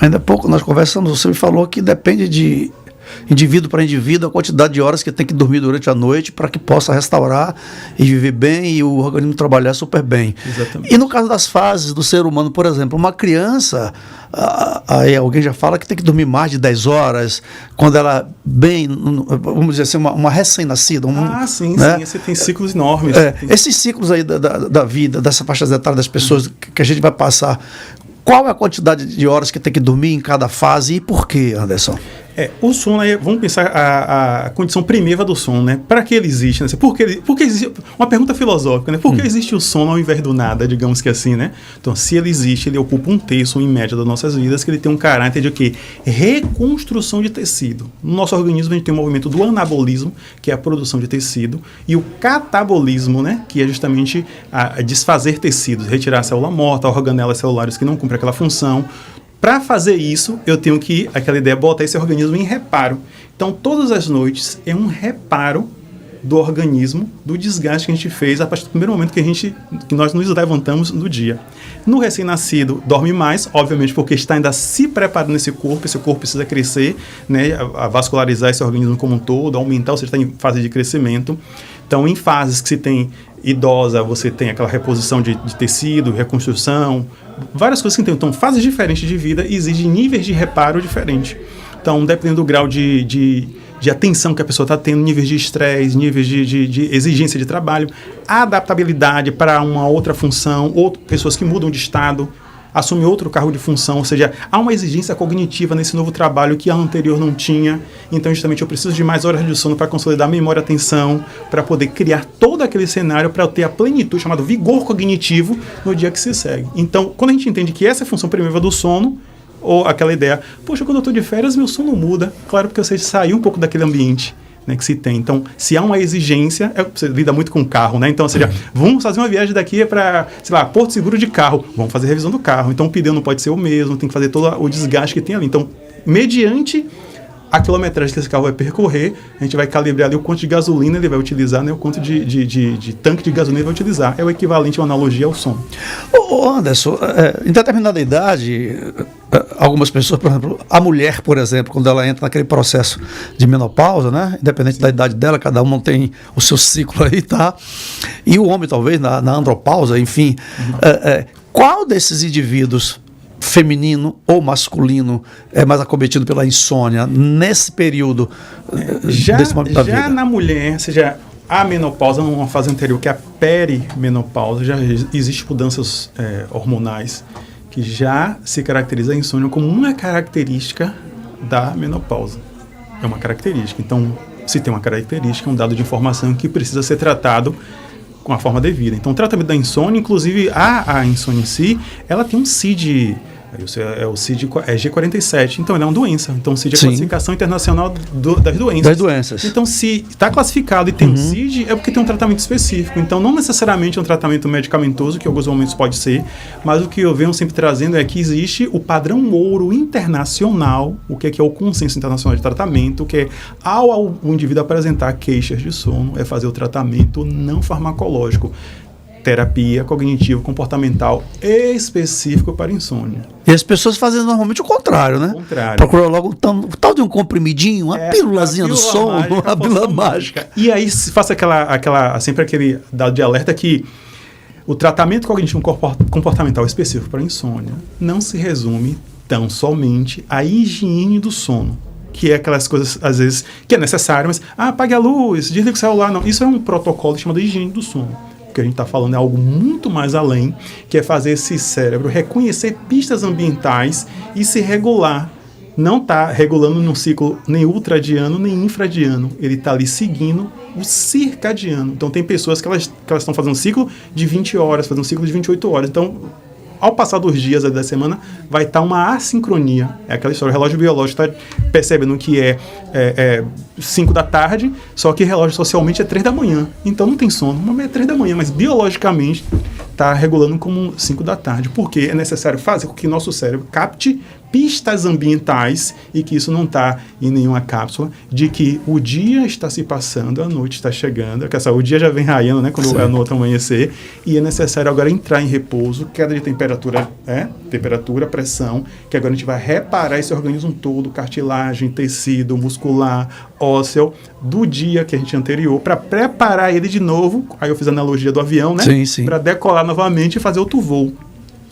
Ainda há pouco nós conversamos, você me falou que depende de indivíduo para indivíduo a quantidade de horas que tem que dormir durante a noite para que possa restaurar e viver bem e o organismo trabalhar super bem. Exatamente. E no caso das fases do ser humano, por exemplo, uma criança, aí alguém já fala que tem que dormir mais de 10 horas, quando ela bem, vamos dizer assim, uma recém-nascida. Sim, né? sim, você tem ciclos enormes. Esses ciclos aí da vida, dessa faixa etária das pessoas que a gente vai passar, qual é a quantidade de horas que tem que dormir em cada fase e por quê, Anderson? O sono, aí, vamos pensar a condição primeira do sono, né? Para que ele existe? Né? Por que existe? Uma pergunta filosófica, né? Por que existe o sono ao invés do nada, digamos que assim, né? Então, se ele existe, ele ocupa um terço, em média, das nossas vidas, que ele tem um caráter de o quê? Reconstrução de tecido. No nosso organismo, a gente tem o movimento do anabolismo, que é a produção de tecido, e o catabolismo, né? Que é justamente a desfazer tecidos, retirar a célula morta, organelas celulares que não cumprem aquela função. Para fazer isso, eu tenho que, aquela ideia, botar esse organismo em reparo. Então, todas as noites é um reparo do organismo, do desgaste que a gente fez a partir do primeiro momento que nós nos levantamos no dia. No recém-nascido, dorme mais, obviamente, porque está ainda se preparando esse corpo precisa crescer, né, a vascularizar esse organismo como um todo, aumentar, ou seja, está em fase de crescimento. Então, em fases que se tem idosa, você tem aquela reposição de tecido, reconstrução, várias coisas que tem. Então, fases diferentes de vida exigem níveis de reparo diferentes. Então, dependendo do grau de atenção que a pessoa está tendo, níveis de estresse, níveis de exigência de trabalho, adaptabilidade para uma outra função, pessoas que mudam de estado, assumem outro cargo de função, ou seja, há uma exigência cognitiva nesse novo trabalho que a anterior não tinha. Então, justamente, eu preciso de mais horas de sono para consolidar a memória e atenção, para poder criar todo aquele cenário, para eu ter a plenitude, chamado vigor cognitivo, no dia que se segue. Então, quando a gente entende que essa é a função primeira do sono, ou aquela ideia, poxa, quando eu estou de férias, meu sono muda. Claro, porque você saiu um pouco daquele ambiente, né, que se tem. Então, se há uma exigência, você lida muito com carro, né? Então, ou seja, vamos fazer uma viagem daqui para, sei lá, Porto Seguro de carro. Vamos fazer revisão do carro. Então, o pneu não pode ser o mesmo, tem que fazer todo o desgaste que tem ali. Então, mediante a quilometragem que esse carro vai percorrer, a gente vai calibrar ali o quanto de gasolina ele vai utilizar, né? O quanto de tanque de gasolina ele vai utilizar. É o equivalente, uma analogia ao som. Ô Anderson, em determinada idade, algumas pessoas, por exemplo, a mulher, por exemplo, quando ela entra naquele processo de menopausa, né? Independente da idade dela, cada uma tem o seu ciclo aí, tá? E o homem, talvez, na andropausa, enfim. Qual desses indivíduos, feminino ou masculino, é mais acometido pela insônia nesse período desse momento da vida? Já na mulher, ou seja, a menopausa, numa fase anterior, que é a perimenopausa, já existem mudanças hormonais que já se caracteriza a insônia como uma característica da menopausa. É uma característica. Então, se tem uma característica, é um dado de informação que precisa ser tratado com a forma devida. Então, o tratamento da insônia, inclusive a insônia em si, ela tem um CID, o CID é G47, então ela é uma doença. Então, o CID é a classificação internacional das doenças. Das doenças. Então, se está classificado e tem um CID, é porque tem um tratamento específico. Então, não necessariamente é um tratamento medicamentoso, que em alguns momentos pode ser, mas o que eu venho sempre trazendo é que existe o padrão ouro internacional, o que é o consenso internacional de tratamento, que é, ao indivíduo apresentar queixas de sono, é fazer o tratamento não farmacológico, terapia cognitivo-comportamental específico para insônia. E as pessoas fazem normalmente o contrário, né? Procuram logo um tal de um comprimidinho, uma pílulazinha do sono, uma pílula mágica. E aí se faça sempre aquele dado de alerta que o tratamento cognitivo-comportamental específico para insônia não se resume tão somente à higiene do sono, que é aquelas coisas, às vezes, que é necessário, mas apague a luz, desliga o celular. Não, isso é um protocolo chamado higiene do sono. O que a gente está falando é algo muito mais além, que é fazer esse cérebro reconhecer pistas ambientais e se regular. Não está regulando num ciclo nem ultradiano, nem infradiano. Ele está ali seguindo o circadiano. Então, tem pessoas que elas estão fazendo um ciclo de 20 horas, fazendo um ciclo de 28 horas. Então, ao passar dos dias da semana, vai estar uma assincronia. É aquela história, o relógio biológico está percebendo que é 5 da tarde, só que o relógio socialmente é 3 da manhã. Então não tem sono, mas é 3 da manhã, mas biologicamente está regulando como 5 da tarde. Porque é necessário fazer com que nosso cérebro capte pistas ambientais, e que isso não está em nenhuma cápsula, de que o dia está se passando, a noite está chegando, o dia já vem raiando, né, quando é no outro amanhecer, e é necessário agora entrar em repouso, queda de temperatura, pressão, que agora a gente vai reparar esse organismo todo, cartilagem, tecido, muscular, ósseo, do dia que a gente anterior, para preparar ele de novo. Aí eu fiz a analogia do avião, né? Sim. Para decolar novamente e fazer outro voo.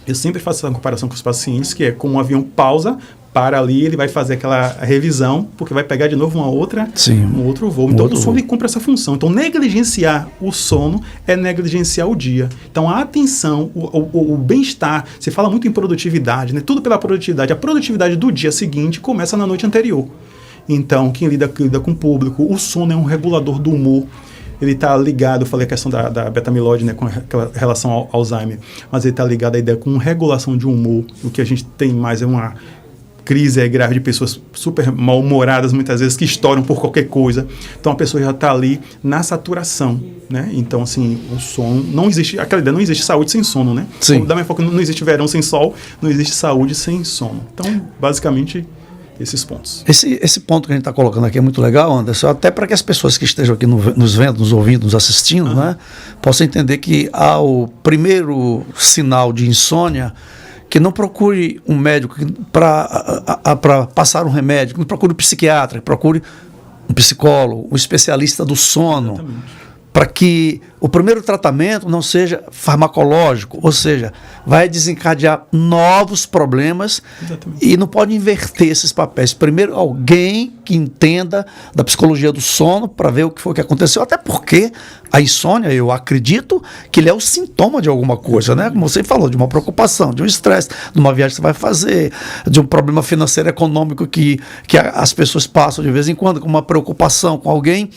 Eu sempre faço essa comparação com os pacientes, que é como um avião pausa, para ali, ele vai fazer aquela revisão, porque vai pegar de novo um outro voo. Então, o sono cumpre essa função. Então, negligenciar o sono é negligenciar o dia. Então, a atenção, o bem-estar, você fala muito em produtividade, né? Tudo pela produtividade. A produtividade do dia seguinte começa na noite anterior. Então, quem lida com o público, o sono é um regulador do humor. Ele está ligado, eu falei a questão da beta-amiloide, né, com aquela relação ao Alzheimer, mas ele está ligado à ideia com regulação de humor. O que a gente tem mais é uma crise grave de pessoas super mal-humoradas, muitas vezes, que estouram por qualquer coisa. Então, a pessoa já está ali na saturação, né? Então, assim, o sono, não existe, aquela ideia, não existe saúde sem sono, né? Sim. Da mesma forma que não existe verão sem sol, não existe saúde sem sono. Então, basicamente, esses pontos. Esse ponto que a gente está colocando aqui é muito legal, Anderson, até para que as pessoas que estejam aqui nos vendo, nos ouvindo, nos assistindo, né, possam entender que o primeiro sinal de insônia, que não procure um médico para passar um remédio, que não procure um psiquiatra, que procure um psicólogo, um especialista do sono, para que o primeiro tratamento não seja farmacológico, ou seja, vai desencadear novos problemas. Exatamente. E não pode inverter esses papéis. Primeiro, alguém que entenda da psicologia do sono para ver o que foi que aconteceu, até porque a insônia, eu acredito que ele é o sintoma de alguma coisa, né? Como você falou, de uma preocupação, de um estresse, de uma viagem que você vai fazer, de um problema financeiro, econômico que as pessoas passam de vez em quando, com uma preocupação com alguém.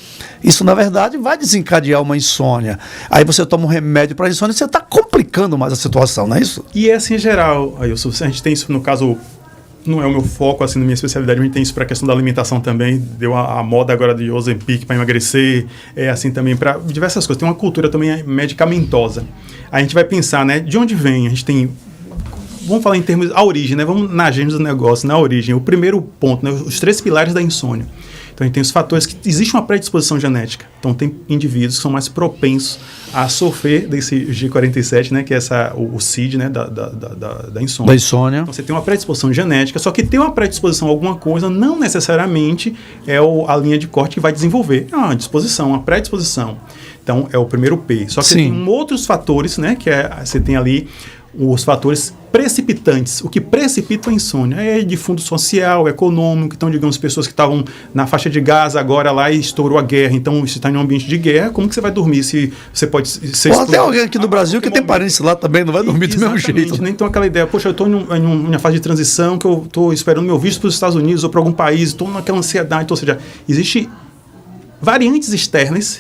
Isso, na verdade, vai desencadear uma insônia. Aí você toma um remédio para a insônia e você está complicando mais a situação, não é isso? E é assim em geral, Ailson, a gente tem isso, no caso, não é o meu foco, assim, na minha especialidade, a gente tem isso para a questão da alimentação também, deu a moda agora de Ozempic para emagrecer, assim também para diversas coisas, tem uma cultura também medicamentosa. A gente vai pensar, né, de onde vem, a gente tem, vamos falar em termos, a origem, né, vamos na gênese do negócio, na origem, o primeiro ponto, né, os 3 pilares da insônia. Então, a gente tem os fatores que existe uma predisposição genética. Então, tem indivíduos que são mais propensos a sofrer desse G47, né, que é o CID, né, da insônia. Da insônia. Então, você tem uma predisposição genética, só que ter uma predisposição a alguma coisa não necessariamente é a linha de corte que vai desenvolver. É uma disposição, uma predisposição. Então, é o primeiro P. Só que tem outros fatores, né, que você tem ali os fatores precipitantes. O que precipita a insônia é de fundo social, econômico. Então, digamos, pessoas que estavam na faixa de Gaza agora lá e estourou a guerra. Então, você está em um ambiente de guerra, como que você vai dormir se você pode ser... Ou até alguém aqui no Brasil que tem parentes lá também, não vai dormir do mesmo jeito. Né? Então, aquela ideia, poxa, eu estou em uma fase de transição que eu estou esperando meu visto para os Estados Unidos ou para algum país, estou naquela ansiedade. Então, ou seja, existem variantes externas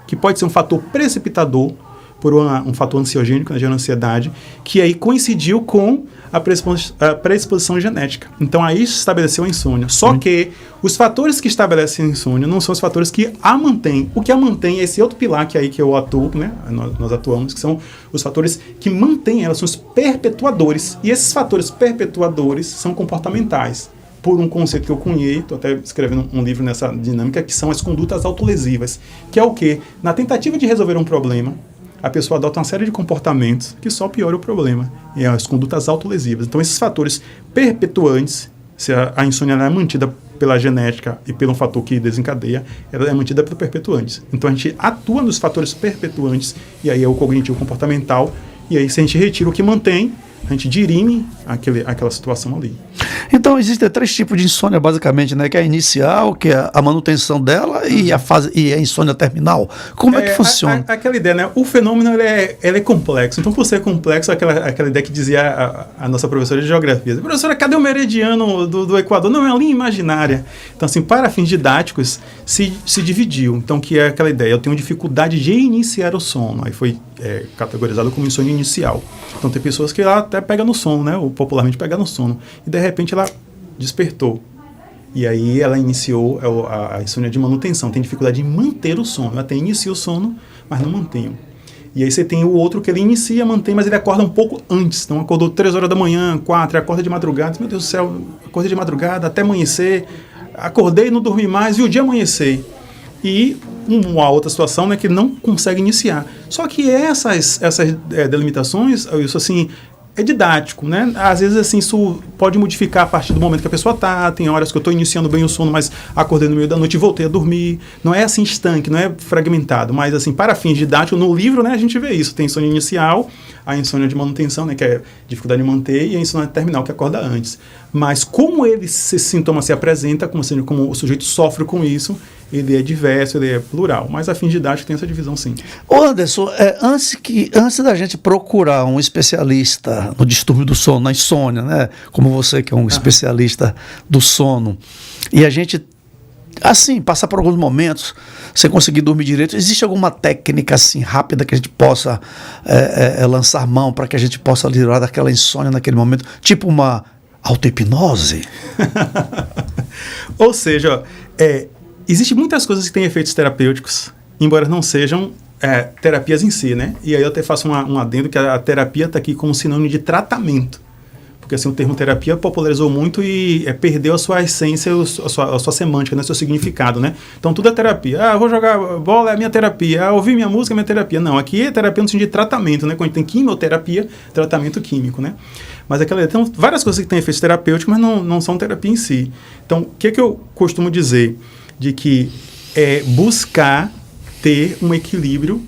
que pode ser um fator precipitador por um fator ansiogênico, né, gerando ansiedade, que aí coincidiu com a predisposição genética. Então, aí se estabeleceu a insônia. Só que os fatores que estabelecem a insônia não são os fatores que a mantêm. O que a mantém é esse outro pilar que eu atuo, né, nós atuamos, que são os fatores que mantêm ela, são os perpetuadores. E esses fatores perpetuadores são comportamentais. Por um conceito que eu cunhei, estou até escrevendo um livro nessa dinâmica, que são as condutas autolesivas. Que é o quê? Na tentativa de resolver um problema, a pessoa adota uma série de comportamentos que só pioram o problema. E as condutas autolesivas. Então, esses fatores perpetuantes, se a insônia é mantida pela genética e pelo fator que desencadeia, ela é mantida pelo perpetuantes. Então, a gente atua nos fatores perpetuantes, e aí é o cognitivo comportamental, e aí se a gente retira o que mantém, a gente dirime aquela situação ali. Então, existem 3 tipos de insônia, basicamente, né? Que é a inicial, que é a manutenção dela e a insônia terminal. Como é que funciona? Aquela ideia, né? O fenômeno ele é complexo. Então, por ser complexo, aquela ideia que dizia a nossa professora de geografia. Professora, cadê o meridiano do Equador? Não, é uma linha imaginária. Então, assim, para fins didáticos, se dividiu. Então, que é aquela ideia, eu tenho dificuldade de iniciar o sono. Aí foi categorizado como insônia inicial. Então, tem pessoas que ela até pega no sono, né? Ou popularmente pega no sono. E, de repente, ela despertou. E aí ela iniciou a insônia de manutenção. Tem dificuldade em manter o sono. Eu até inicio o sono, mas não mantenho. E aí você tem o outro que ele inicia, mantém, mas ele acorda um pouco antes. Então acordou 3 horas da manhã, 4, acorda de madrugada. Meu Deus do céu, acordei de madrugada até amanhecer. Acordei, não dormi mais, vi o dia amanhecer. E uma outra situação, né, que ele não consegue iniciar. Só que essas delimitações, isso assim, é didático, né? Às vezes, assim, isso pode modificar a partir do momento que a pessoa tá. Tem horas que eu estou iniciando bem o sono, mas acordei no meio da noite e voltei a dormir. Não é assim estanque, não é fragmentado, mas assim, para fins didáticos, no livro, né, a gente vê isso. Tem insônia inicial, a insônia de manutenção, né, que é dificuldade de manter, e a insônia terminal, que acorda antes. Mas como esse sintoma se apresenta, como o sujeito sofre com isso, ele é diverso, ele é plural. Mas a fins didáticos tem essa divisão, sim. Ô Anderson, antes da gente procurar um especialista no distúrbio do sono, na insônia, né? Como você que é um especialista do sono, e a gente, assim, passar por alguns momentos sem conseguir dormir direito, existe alguma técnica assim rápida que a gente possa lançar mão para que a gente possa livrar daquela insônia naquele momento? Tipo uma auto-hipnose? Ou seja, existem muitas coisas que têm efeitos terapêuticos, embora não sejam terapias em si, né? E aí eu até faço um adendo que a terapia está aqui como sinônimo de tratamento. Porque assim, o termo terapia popularizou muito e perdeu a sua essência, a sua semântica, né? Seu significado, né? Então tudo é terapia. Ah, vou jogar bola, é a minha terapia. Ah, ouvir minha música é minha terapia. Não, aqui é terapia no sentido de tratamento, né? Quando a gente tem quimioterapia, tratamento químico, né? Mas então, várias coisas que têm efeitos terapêuticos, mas não são terapia em si. Então, o que eu costumo dizer? De que buscar ter um equilíbrio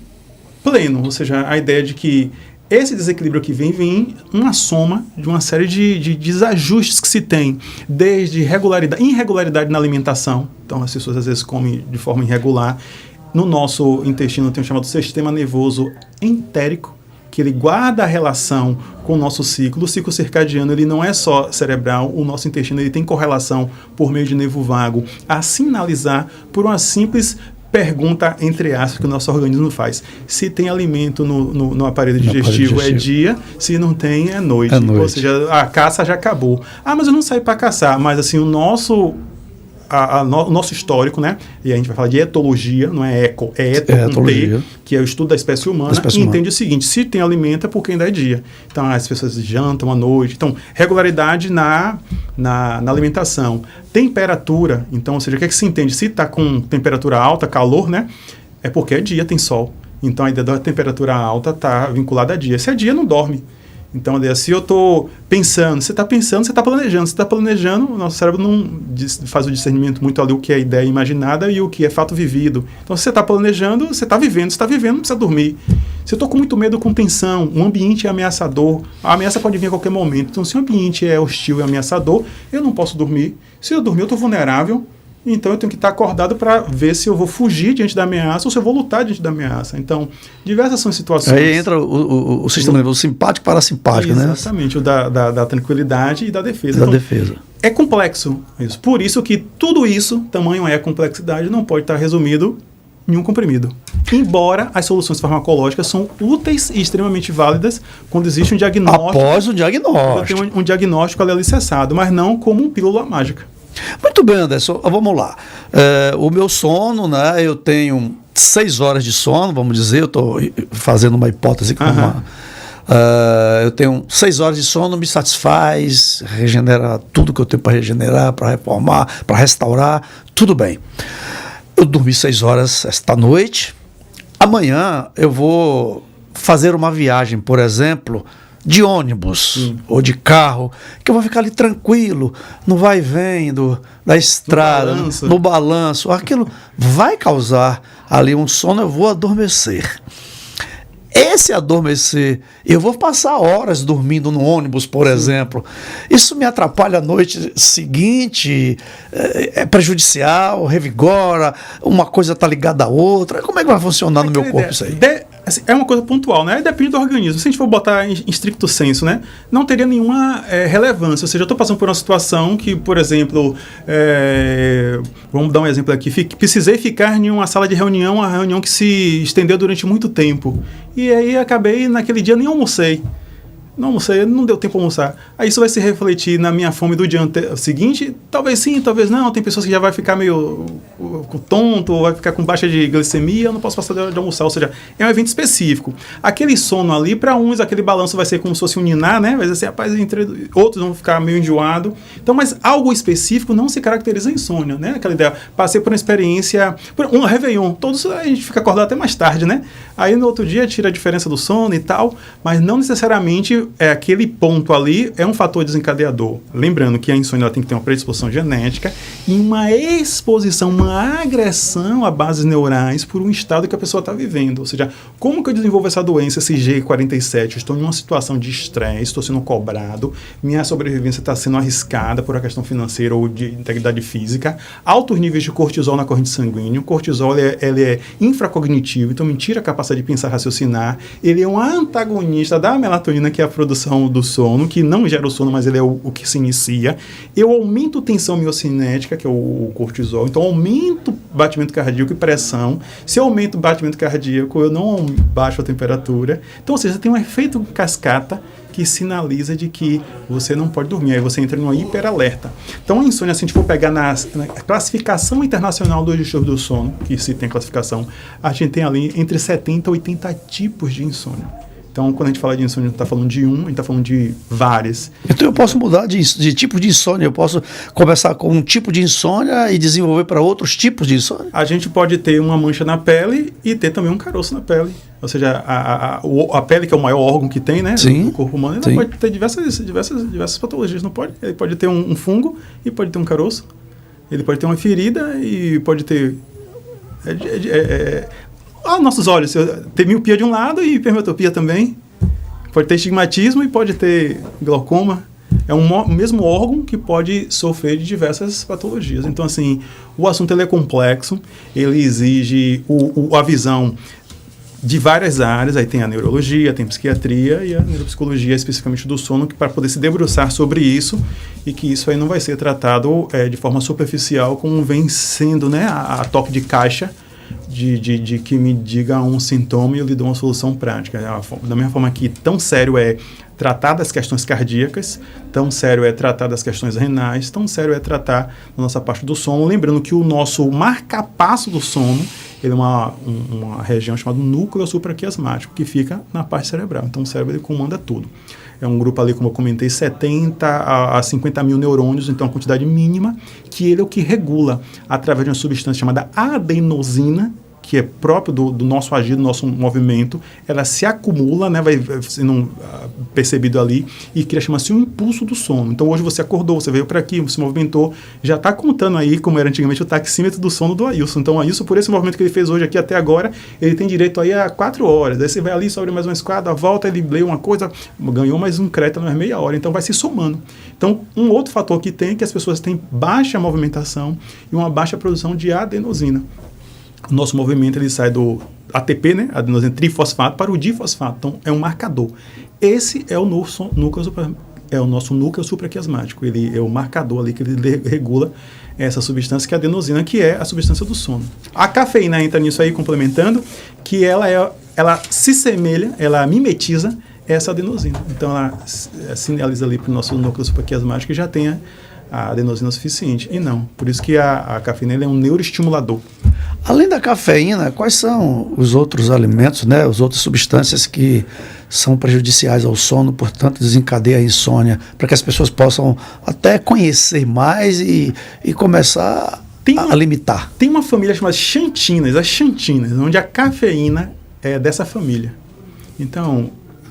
pleno, ou seja, a ideia de que esse desequilíbrio que vem uma soma de uma série de desajustes que se tem, desde irregularidade na alimentação, então as pessoas às vezes comem de forma irregular. No nosso intestino tem o chamado sistema nervoso entérico, que ele guarda a relação com o nosso ciclo. O ciclo circadiano, ele não é só cerebral, o nosso intestino ele tem correlação por meio de nervo vago a sinalizar por uma simples pergunta, entre aspas, que o nosso organismo faz. Se tem alimento no aparelho digestivo, é dia, se não tem, é noite. Ou seja, a caça já acabou. Ah, mas eu não saí para caçar, mas assim, o nosso histórico, né? E a gente vai falar de etologia, não é eco, é etologia, que é o estudo da espécie humana, e entende o seguinte: se tem alimento é porque ainda é dia. Então as pessoas jantam à noite. Então, regularidade na alimentação. Temperatura, então, ou seja, o que é que se entende? Se está com temperatura alta, calor, né? É porque é dia, tem sol. Então a ideia da temperatura alta está vinculada a dia. Se é dia, não dorme. Então, se eu estou pensando, você está pensando, você está planejando. Você está planejando, o nosso cérebro não faz o discernimento muito ali o que é ideia imaginada e o que é fato vivido. Então, se você está planejando, você está vivendo. Você está vivendo, não precisa dormir. Se eu estou com muito medo, com tensão, o ambiente é ameaçador, a ameaça pode vir a qualquer momento. Então, se o ambiente é hostil e ameaçador, eu não posso dormir. Se eu dormir, eu estou vulnerável. Então, eu tenho que estar acordado para ver se eu vou fugir diante da ameaça ou se eu vou lutar diante da ameaça. Então, diversas são as situações. Aí entra o sistema nervoso simpático e parasimpático, né? Exatamente, o da tranquilidade e da defesa. Da defesa. É complexo isso. Por isso que tudo isso, tamanho é a complexidade, não pode estar resumido em um comprimido. Embora as soluções farmacológicas são úteis e extremamente válidas quando existe um diagnóstico. Após o diagnóstico. Tem um diagnóstico ali alicerçado, mas não como uma pílula mágica. Muito bem, Anderson, vamos lá. O meu sono, né, eu tenho 6 horas de sono, vamos dizer, eu estou fazendo uma hipótese eu tenho 6 horas de sono, me satisfaz, regenera tudo que eu tenho para regenerar, para reformar, para restaurar, tudo bem. Eu dormi 6 horas esta noite, amanhã eu vou fazer uma viagem, por exemplo, de ônibus ou de carro, que eu vou ficar ali tranquilo, no vai e vem da estrada, no balanço. Aquilo vai causar ali um sono, eu vou adormecer. Esse adormecer, eu vou passar horas dormindo no ônibus, por exemplo. Isso me atrapalha a noite seguinte, é prejudicial, revigora, uma coisa está ligada à outra. Como é que vai funcionar no meu corpo isso aí? É uma coisa pontual, né? Depende do organismo. Se a gente for botar em stricto senso, né? Não teria nenhuma relevância. Ou seja, eu estou passando por uma situação que, por exemplo, vamos dar um exemplo aqui. Precisei ficar em uma sala de reunião, uma reunião que se estendeu durante muito tempo. E aí acabei, naquele dia, nem almocei. não almocei, não deu tempo para almoçar. Aí isso vai se refletir na minha fome do dia seguinte? Talvez sim, talvez não. Tem pessoas que já vai ficar meio tonto, ou vai ficar com baixa de glicemia, eu não posso passar de almoçar. Ou seja, é um evento específico. Aquele sono ali, para uns, aquele balanço vai ser como se fosse um ninar, né? Vai ser assim, rapaz, outros vão ficar meio enjoado. Então, mas algo específico não se caracteriza insônia, né? Aquela ideia, passei por uma experiência, um Réveillon, todos a gente fica acordado até mais tarde, né? Aí no outro dia tira a diferença do sono e tal, mas não necessariamente aquele ponto ali é um fator desencadeador. Lembrando que a insônia ela tem que ter uma predisposição genética e uma exposição, uma agressão a bases neurais por um estado que a pessoa está vivendo. Ou seja, como que eu desenvolvo essa doença, esse G47? Eu estou em uma situação de estresse, estou sendo cobrado, minha sobrevivência está sendo arriscada por uma questão financeira ou de integridade física, altos níveis de cortisol na corrente sanguínea. O cortisol ele é infracognitivo, então me tira a capacidade de pensar, raciocinar. Ele é um antagonista da melatonina, que é a produção do sono, que não gera o sono, mas ele é o que se inicia. Eu aumento a tensão miocinética, que é o cortisol, então aumento o batimento cardíaco e pressão. Se eu aumento o batimento cardíaco, eu não baixo a temperatura. Então, ou seja, tem um efeito cascata que sinaliza de que você não pode dormir. Aí você entra numa hiperalerta. Então, a insônia, se a gente for pegar na classificação internacional dos distúrbios do sono, que se tem classificação, a gente tem ali entre 70 e 80 tipos de insônia. Então, quando a gente fala de insônia, a gente está falando de um, a gente está falando de vários. Então, eu posso mudar de tipo de insônia, eu posso começar com um tipo de insônia e desenvolver para outros tipos de insônia? A gente pode ter uma mancha na pele e ter também um caroço na pele. Ou seja, a pele, que é o maior órgão que tem, né? Sim, do corpo humano, ela pode ter diversas patologias, não pode? Ele pode ter um fungo e pode ter um caroço. Ele pode ter uma ferida e pode ter... nossos olhos, tem miopia de um lado e hipermetropia também. Pode ter estigmatismo e pode ter glaucoma. É o mesmo órgão que pode sofrer de diversas patologias. Então, assim, o assunto ele é complexo, ele exige a visão de várias áreas. Aí tem a neurologia, tem a psiquiatria e a neuropsicologia, especificamente do sono, que para poder se debruçar sobre isso, e que isso aí não vai ser tratado de forma superficial, como vem sendo, né, a toque de caixa, de que me diga um sintoma e eu lhe dou uma solução prática. Da mesma forma que tão sério é tratar das questões cardíacas, tão sério é tratar das questões renais, tão sério é tratar da nossa parte do sono. Lembrando que o nosso marcapasso do sono, ele é uma região chamada núcleo supraquiasmático, que fica na parte cerebral. Então o cérebro ele comanda tudo. É um grupo ali, como eu comentei, 70 a 50 mil neurônios, então a quantidade mínima, que ele é o que regula através de uma substância chamada adenosina, que é próprio do nosso agir, do nosso movimento. Ela se acumula, né, vai sendo percebido ali, e cria, chama-se um impulso do sono. Então hoje você acordou, você veio para aqui, se movimentou, já está contando aí, como era antigamente, o taxímetro do sono do Ailson. Então o Ailson, por esse movimento que ele fez hoje aqui até agora, ele tem direito aí a 4 horas. Aí você vai ali, sobe mais uma escada, volta, ele lê uma coisa, ganhou mais um crédito, mais meia hora. Então vai se somando. Então um outro fator que tem é que as pessoas têm baixa movimentação e uma baixa produção de adenosina. O nosso movimento ele sai do ATP, né, adenosina trifosfato, para o difosfato. Então, é um marcador. Esse é o nosso núcleo supraquiasmático. Ele é o marcador ali que ele regula essa substância, que é a adenosina, que é a substância do sono. A cafeína entra nisso aí, complementando, que ela se semelha, ela mimetiza essa adenosina. Então, ela sinaliza ali para o nosso núcleo supraquiasmático que já tenha a adenosina suficiente. E não. Por isso que a cafeína é um neuroestimulador. Além da cafeína, quais são os outros alimentos, né, as outras substâncias que são prejudiciais ao sono, portanto desencadeia a insônia, para que as pessoas possam até conhecer mais e começar a limitar? Tem uma família chamada xantinas, as xantinas, onde a cafeína é dessa família. Então,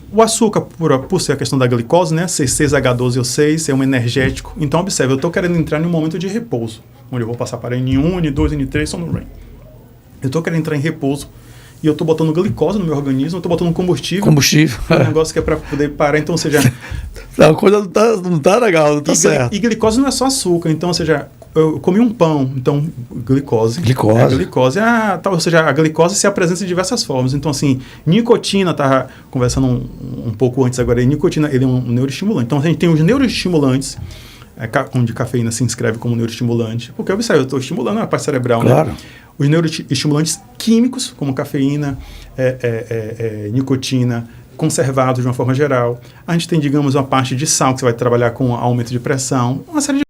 o açúcar, por ser a questão da glicose, né, C6H12O6, é um energético. Então, observe, eu estou querendo entrar em um momento de repouso, onde eu vou passar para N1, N2, N3, sono REM. Eu estou querendo entrar em repouso e eu estou botando glicose no meu organismo, eu estou botando combustível. Um negócio que é para poder parar. Então, ou seja... a coisa não tá legal, não tá certo. E glicose não é só açúcar. Então, ou seja, eu comi um pão, então glicose. Ou seja, a glicose se apresenta de diversas formas. Então, assim, nicotina, estava conversando um pouco antes agora, nicotina, ele é um neuroestimulante. Então, a gente tem os neuroestimulantes, onde cafeína se inscreve como neuroestimulante, porque, observe, eu estou estimulando a parte cerebral, claro, né? Os neuroestimulantes químicos, como cafeína, nicotina, conservados de uma forma geral. A gente tem, digamos, uma parte de sal, que você vai trabalhar com aumento de pressão. Uma série